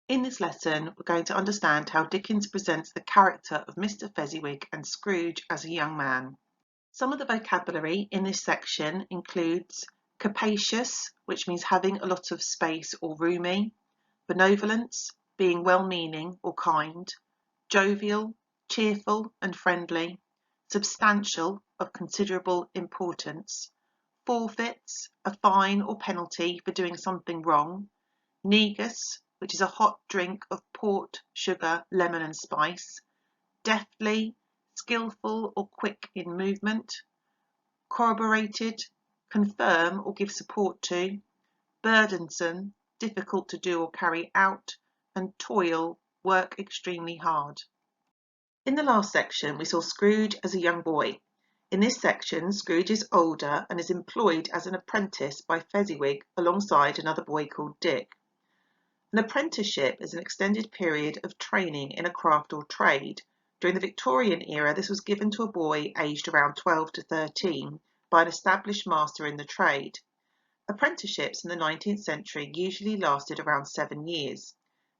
In this lesson, we're going to understand how Dickens presents the character of Mr. Fezziwig and Scrooge as a young man. Some of the vocabulary in this section includes capacious, which means having a lot of space or roomy, benevolence, being well-meaning or kind, jovial, cheerful and friendly, substantial, of considerable importance, forfeits, a fine or penalty for doing something wrong, negus, which is a hot drink of port, sugar, lemon and spice, deftly, skillful or quick in movement, corroborated, confirm or give support to, burdensome, difficult to do or carry out, and toil, work extremely hard. In the last section, we saw Scrooge as a young boy. In this section, Scrooge is older and is employed as an apprentice by Fezziwig alongside another boy called Dick. An apprenticeship is an extended period of training in a craft or trade. During the Victorian era, this was given to a boy aged around 12 to 13 by an established master in the trade. Apprenticeships in the 19th century usually lasted around 7 years.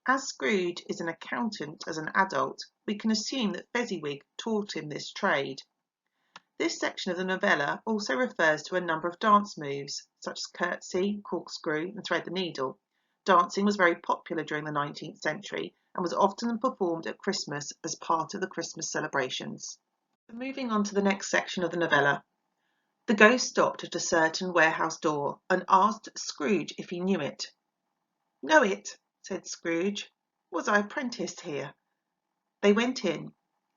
As Scrooge is an accountant as an adult, we can assume that Fezziwig taught him this trade. This section of the novella also refers to a number of dance moves, such as curtsy, corkscrew, and thread the needle. Dancing was very popular during the 19th century and was often performed at Christmas as part of the Christmas celebrations. Moving on to the next section of the novella. The ghost stopped at a certain warehouse door and asked Scrooge if he knew it. "Know it," said Scrooge. "Was I apprenticed here?" They went in,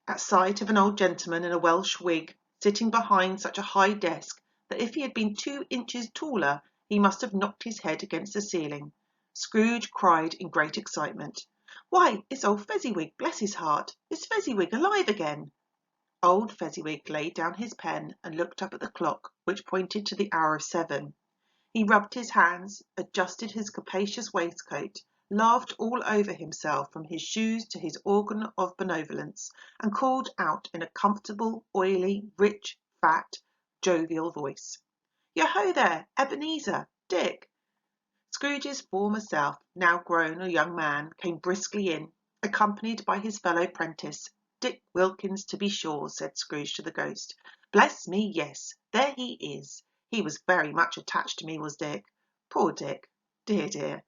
at sight of an old gentleman in a Welsh wig sitting behind such a high desk that if he had been 2 inches taller he must have knocked his head against the ceiling. Scrooge cried in great excitement, "Why, it's old Fezziwig, bless his heart! Is Fezziwig alive again?" Old Fezziwig laid down his pen and looked up at the clock, which pointed to the hour of 7. He rubbed his hands, adjusted his capacious waistcoat, laughed all over himself from his shoes to his organ of benevolence, and called out in a comfortable, oily, rich, fat, jovial voice, "Yo-ho there, Ebenezer! Dick!" Scrooge's former self, now grown a young man, came briskly in, accompanied by his fellow prentice. "Dick Wilkins, to be sure," said Scrooge to the ghost. "Bless me, yes, there he is. He was very much attached to me, was Dick. Poor Dick, dear, dear."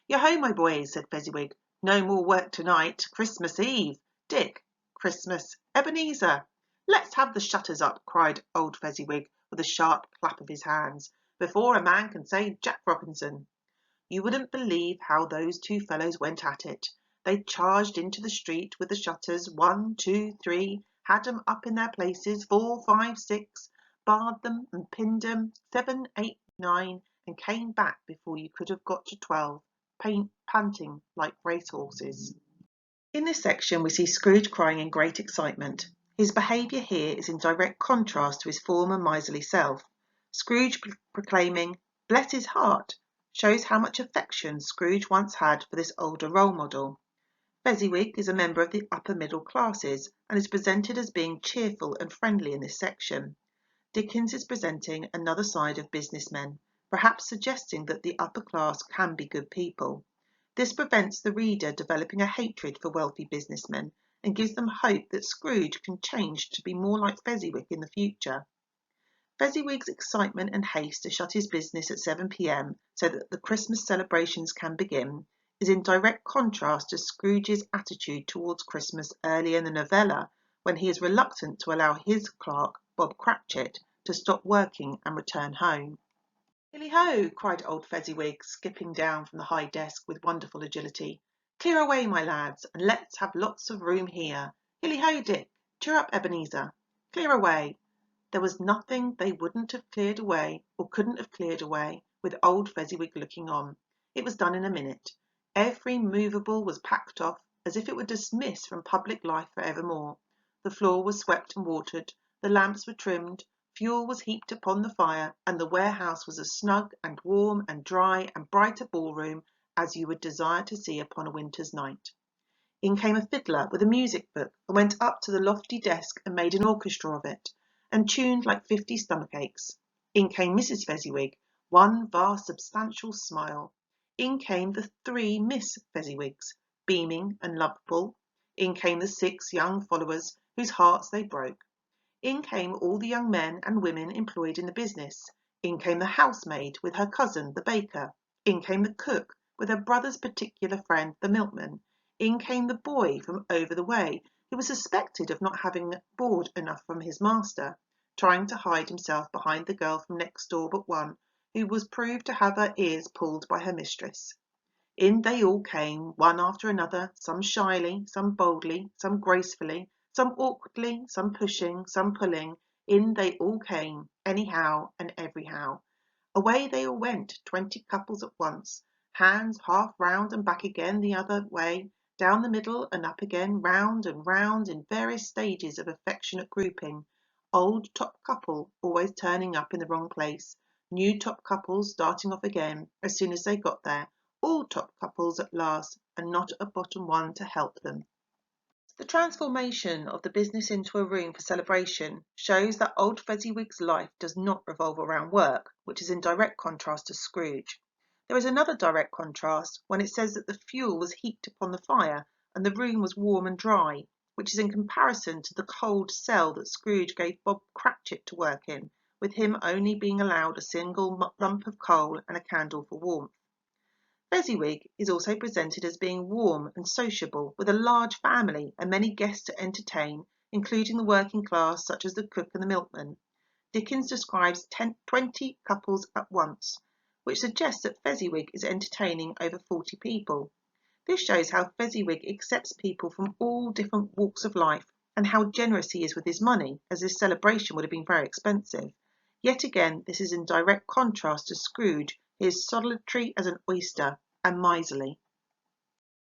"Yo-ho, my boys," said Fezziwig. "No more work tonight. Christmas Eve. Dick, Christmas, Ebenezer." "Let's have the shutters up," cried old Fezziwig, with a sharp clap of his hands, "before a man can say Jack Robinson." You wouldn't believe how those two fellows went at it. They charged into the street with the shutters, 1, 2, 3, had 'em up in their places, 4, 5, 6, barred them and pinned 'em, 7, 8, 9, and came back before you could have got to 12, panting like racehorses. In this section, we see Scrooge crying in great excitement. His behaviour here is in direct contrast to his former miserly self. Scrooge proclaiming, "Bless his heart," shows how much affection Scrooge once had for this older role model. Fezziwig is a member of the upper middle classes and is presented as being cheerful and friendly in this section. Dickens is presenting another side of businessmen, perhaps suggesting that the upper class can be good people. This prevents the reader developing a hatred for wealthy businessmen and gives them hope that Scrooge can change to be more like Fezziwig in the future. Fezziwig's excitement and haste to shut his business at 7 p.m. so that the Christmas celebrations can begin is in direct contrast to Scrooge's attitude towards Christmas earlier in the novella, when he is reluctant to allow his clerk, Bob Cratchit, to stop working and return home. "Hilly-ho!" cried old Fezziwig, skipping down from the high desk with wonderful agility. "Clear away, my lads, and let's have lots of room here. Hilly-ho, Dick! Cheer up, Ebenezer! Clear away!" There was nothing they wouldn't have cleared away, or couldn't have cleared away, with old Fezziwig looking on. It was done in a minute. Every movable was packed off, as if it were dismissed from public life for evermore. The floor was swept and watered, the lamps were trimmed, fuel was heaped upon the fire, and the warehouse was as snug and warm and dry and bright a ballroom as you would desire to see upon a winter's night. In came a fiddler with a music book and went up to the lofty desk and made an orchestra of it, and tuned like 50 stomachaches. In came Mrs. Fezziwig, one vast substantial smile. In came the 3 Miss Fezziwigs, beaming and lovable. In came the 6 young followers whose hearts they broke. In came all the young men and women employed in the business. In came the housemaid with her cousin, the baker. In came the cook with her brother's particular friend, the milkman. In came the boy from over the way, who was suspected of not having board enough from his master, trying to hide himself behind the girl from next door but one, who was proved to have her ears pulled by her mistress. In they all came, one after another, some shyly, some boldly, some gracefully, some awkwardly, some pushing, some pulling. In they all came, anyhow and everyhow. Away they all went, 20 couples at once, hands half round and back again the other way, down the middle and up again, round and round in various stages of affectionate grouping. Old top couple always turning up in the wrong place, new top couples starting off again as soon as they got there, all top couples at last, and not a bottom one to help them. The transformation of the business into a room for celebration shows that old Fezziwig's life does not revolve around work, which is in direct contrast to Scrooge. There is another direct contrast when it says that the fuel was heaped upon the fire and the room was warm and dry, which is in comparison to the cold cell that Scrooge gave Bob Cratchit to work in, with him only being allowed a single lump of coal and a candle for warmth. Fezziwig is also presented as being warm and sociable, with a large family and many guests to entertain, including the working class such as the cook and the milkman. Dickens describes 20 couples at once, which suggests that Fezziwig is entertaining over 40 people. This shows how Fezziwig accepts people from all different walks of life and how generous he is with his money, as this celebration would have been very expensive. Yet again, this is in direct contrast to Scrooge, who is solitary as an oyster and miserly.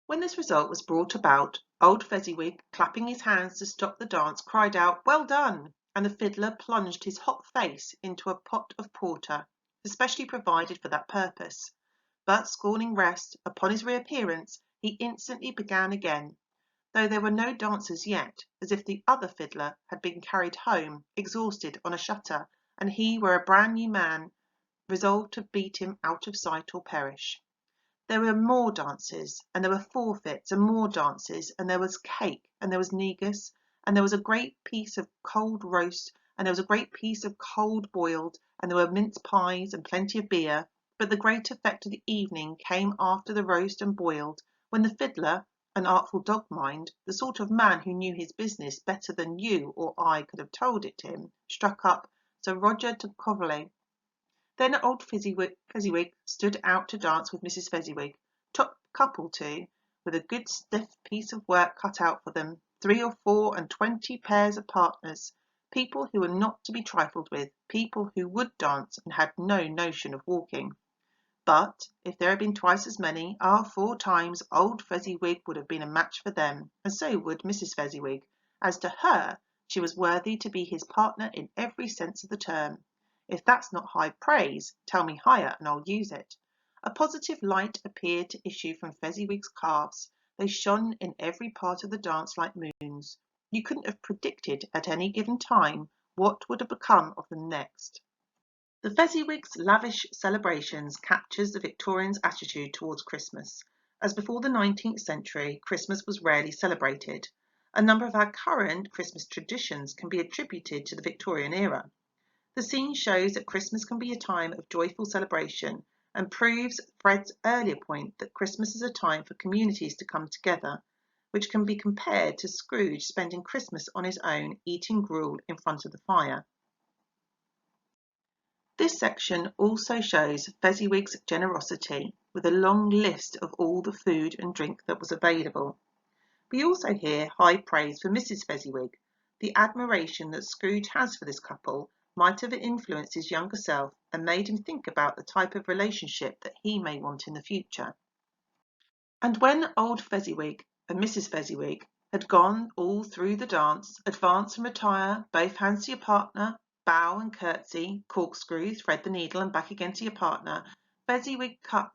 When this result was brought about, old Fezziwig, clapping his hands to stop the dance, cried out, "Well done!" and the fiddler plunged his hot face into a pot of porter, especially provided for that purpose. But scorning rest, upon his reappearance, he instantly began again, though there were no dancers yet, as if the other fiddler had been carried home, exhausted, on a shutter, and he were a brand new man, resolved to beat him out of sight or perish. There were more dances, and there were forfeits, and more dances, and there was cake, and there was negus, and there was a great piece of cold roast, and there was a great piece of cold boiled, and there were mince pies, and plenty of beer. But the great effect of the evening came after the roast and boiled, when the fiddler, an artful dog mind, the sort of man who knew his business better than you or I could have told it him, struck up Sir Roger de Coverley. Then old Fezziwig stood out to dance with Mrs. Fezziwig, top couple too, with a good stiff piece of work cut out for them, 3 or 4 and 20 pairs of partners, people who were not to be trifled with, people who would dance and had no notion of walking. But if there had been twice as many, 4 times, old Fezziwig would have been a match for them, and so would Mrs. Fezziwig. As to her, she was worthy to be his partner in every sense of the term. If that's not high praise, tell me higher and I'll use it. A positive light appeared to issue from Fezziwig's calves. They shone in every part of the dance like moons. You couldn't have predicted at any given time what would have become of them next. The Fezziwigs' lavish celebrations captures the Victorians' attitude towards Christmas, as before the 19th century, Christmas was rarely celebrated. A number of our current Christmas traditions can be attributed to the Victorian era. The scene shows that Christmas can be a time of joyful celebration and proves Fred's earlier point that Christmas is a time for communities to come together, which can be compared to Scrooge spending Christmas on his own eating gruel in front of the fire. This section also shows Fezziwig's generosity with a long list of all the food and drink that was available. We also hear high praise for Mrs. Fezziwig. The admiration that Scrooge has for this couple might have influenced his younger self and made him think about the type of relationship that he may want in the future. And when old Fezziwig and Mrs. Fezziwig had gone all through the dance, advance and retire, both hands to your partner, bow and curtsy, corkscrew, thread the needle and back again to your partner, Fezziwig cut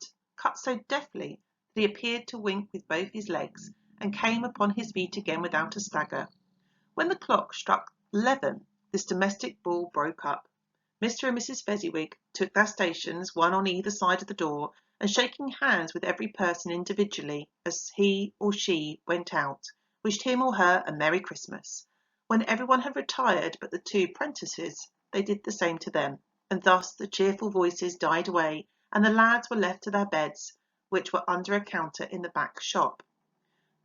so deftly that he appeared to wink with both his legs and came upon his feet again without a stagger. When the clock struck 11, this domestic ball broke up. Mr. and Mrs. Fezziwig took their stations, one on either side of the door, and shaking hands with every person individually as he or she went out, wished him or her a Merry Christmas. When everyone had retired but the two apprentices, they did the same to them, and thus the cheerful voices died away, and the lads were left to their beds, which were under a counter in the back shop.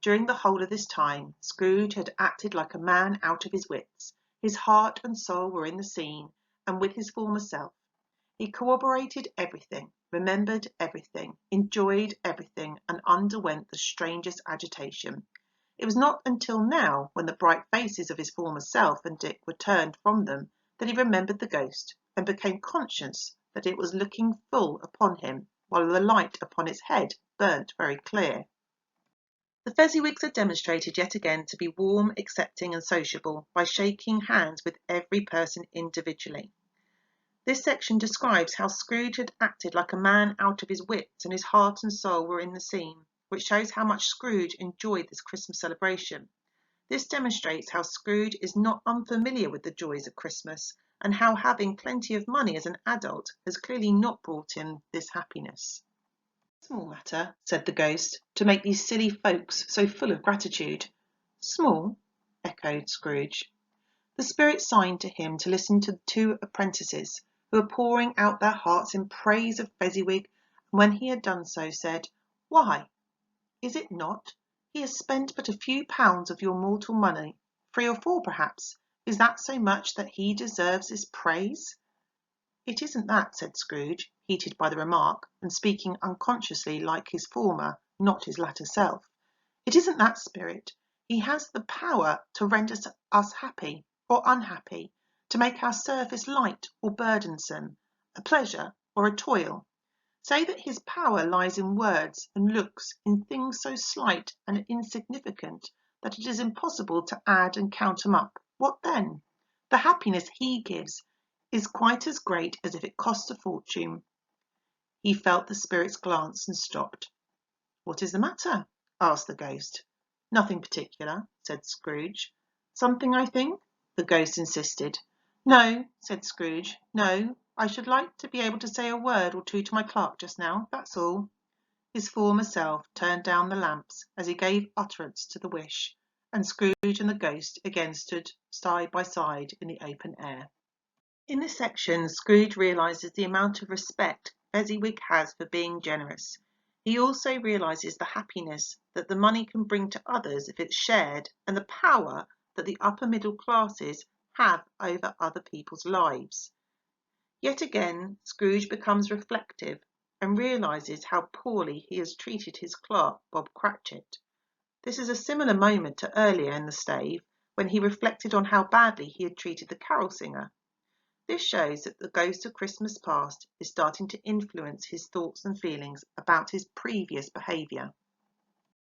During the whole of this time, Scrooge had acted like a man out of his wits. His heart and soul were in the scene, and with his former self. He corroborated everything, remembered everything, enjoyed everything, and underwent the strangest agitation. It was not until now, when the bright faces of his former self and Dick were turned from them, that he remembered the ghost, and became conscious that it was looking full upon him, while the light upon its head burnt very clear. The Fezziwigs had demonstrated yet again to be warm, accepting, and sociable by shaking hands with every person individually. This section describes how Scrooge had acted like a man out of his wits, and his heart and soul were in the scene, which shows how much Scrooge enjoyed this Christmas celebration. This demonstrates how Scrooge is not unfamiliar with the joys of Christmas, and how having plenty of money as an adult has clearly not brought him this happiness. "Small matter," said the ghost, "to make these silly folks so full of gratitude." "Small?" echoed Scrooge. The spirit signed to him to listen to the two apprentices, who were pouring out their hearts in praise of Fezziwig, and when he had done so, said, "Why, is it not? He has spent but a few pounds of your mortal money, 3 or 4 perhaps. Is that so much that he deserves this praise?" "It isn't that," said Scrooge, heated by the remark, and speaking unconsciously like his former, not his latter self. "It isn't that, spirit. He has the power to render us happy or unhappy, to make our service light or burdensome, a pleasure or a toil. Say that his power lies in words and looks, in things so slight and insignificant that it is impossible to add and count them up. What then? The happiness he gives is quite as great as if it cost a fortune." He felt the spirit's glance and stopped. "What is the matter?" asked the ghost. "Nothing particular," said Scrooge. "Something, I think?" the ghost insisted. "No," said Scrooge. "No. I should like to be able to say a word or two to my clerk just now, that's all." His former self turned down the lamps as he gave utterance to the wish, and Scrooge and the ghost again stood side by side in the open air. In this section, Scrooge realizes the amount of respect Fezziwig has for being generous. He also realizes the happiness that the money can bring to others if it's shared, and the power that the upper middle classes have over other people's lives. Yet again, Scrooge becomes reflective and realizes how poorly he has treated his clerk, Bob Cratchit. This is a similar moment to earlier in the stave, when he reflected on how badly he had treated the carol singer. This shows that the ghost of Christmas past is starting to influence his thoughts and feelings about his previous behaviour.